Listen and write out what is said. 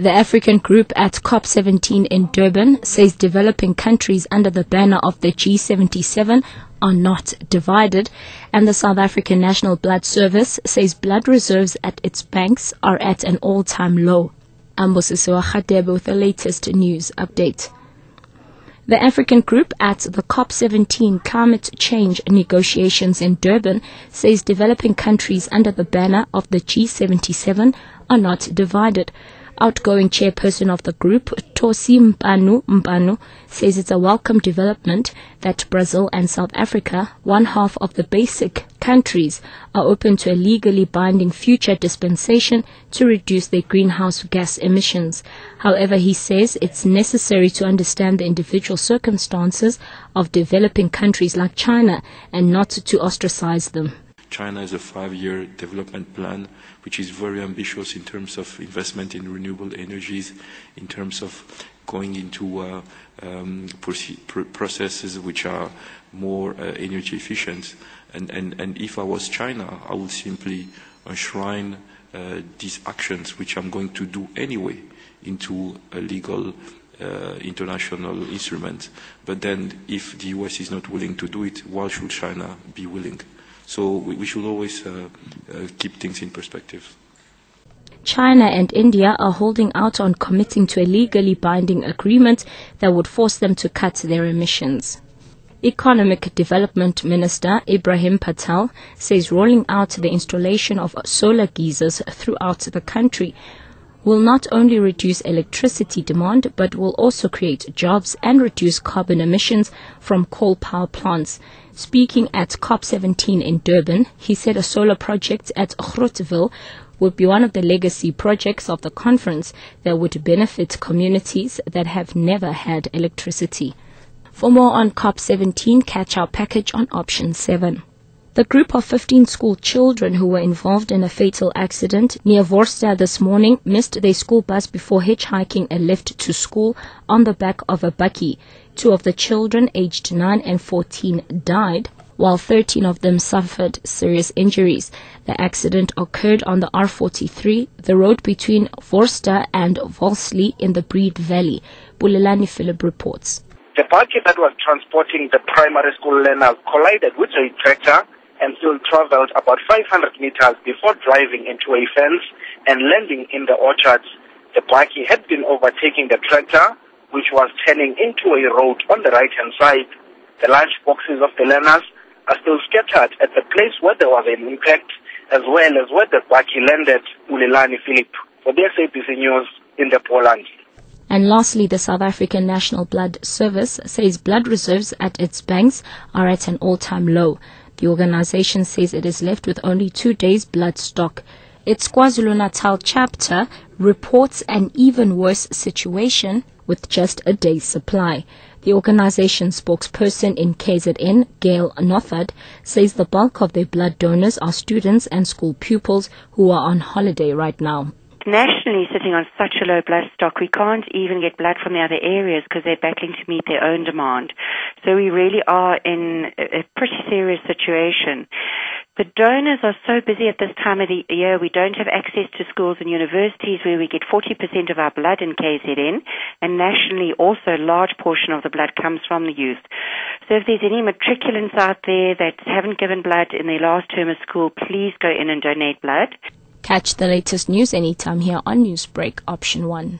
The African group at COP17 in Durban says developing countries under the banner of the G77 are not divided, and the South African National Blood Service says blood reserves at its banks are at an all-time low. Ambosisewa Khadebe with the latest news update. The African group at the COP17 climate change negotiations in Durban says developing countries under the banner of the G77 are not divided. Outgoing chairperson of the group, Tosi Mpanu, says it's a welcome development that Brazil and South Africa, one half of the basic countries, are open to a legally binding future dispensation to reduce their greenhouse gas emissions. However, he says it's necessary to understand the individual circumstances of developing countries like China and not to ostracize them. China has a 5-year development plan, which is very ambitious in terms of investment in renewable energies, in terms of going into processes which are more energy efficient. And if I was China, I would simply enshrine these actions, which I'm going to do anyway, into a legal international instrument. But then if the US is not willing to do it, why should China be willing? So we should always keep things in perspective. China and India are holding out on committing to a legally binding agreement that would force them to cut their emissions. Economic Development Minister Ibrahim Patel says rolling out the installation of solar geysers throughout the country will not only reduce electricity demand, but will also create jobs and reduce carbon emissions from coal power plants. Speaking at COP17 in Durban, he said a solar project at Grootville would be one of the legacy projects of the conference that would benefit communities that have never had electricity. For more on COP17, catch our package on option 7. The group of 15 school children who were involved in a fatal accident near Worcester this morning missed their school bus before hitchhiking a lift to school on the back of a bakkie. 2 of the children, aged 9 and 14, died, while 13 of them suffered serious injuries. The accident occurred on the R43, the road between Worcester and Wolseley in the Breed Valley. Bulelani Philip reports. The bakkie that was transporting the primary school learners collided with a tractor and still traveled about 500 meters before driving into a fence and landing in the orchards. The bakkie had been overtaking the tractor, which was turning into a road on the right-hand side. The lunch boxes of the learners are still scattered at the place where there was an impact, as well as where the bakkie landed. Ulelani Philip for the SABC News in the Poland. And lastly, the South African National Blood Service says blood reserves at its banks are at an all-time low. The organization says it is left with only 2 days' blood stock. Its KwaZulu-Natal chapter reports an even worse situation with just a day's supply. The organization's spokesperson in KZN, Gail Northard, says the bulk of their blood donors are students and school pupils who are on holiday right now. Nationally, sitting on such a low blood stock, we can't even get blood from the other areas because they're battling to meet their own demand. So we really are in a pretty serious situation. The donors are so busy at this time of the year, we don't have access to schools and universities where we get 40% of our blood in KZN, and nationally also a large portion of the blood comes from the youth. So if there's any matriculants out there that haven't given blood in their last term of school, please go in and donate blood. Catch the latest news anytime here on NewsBreak Option 1.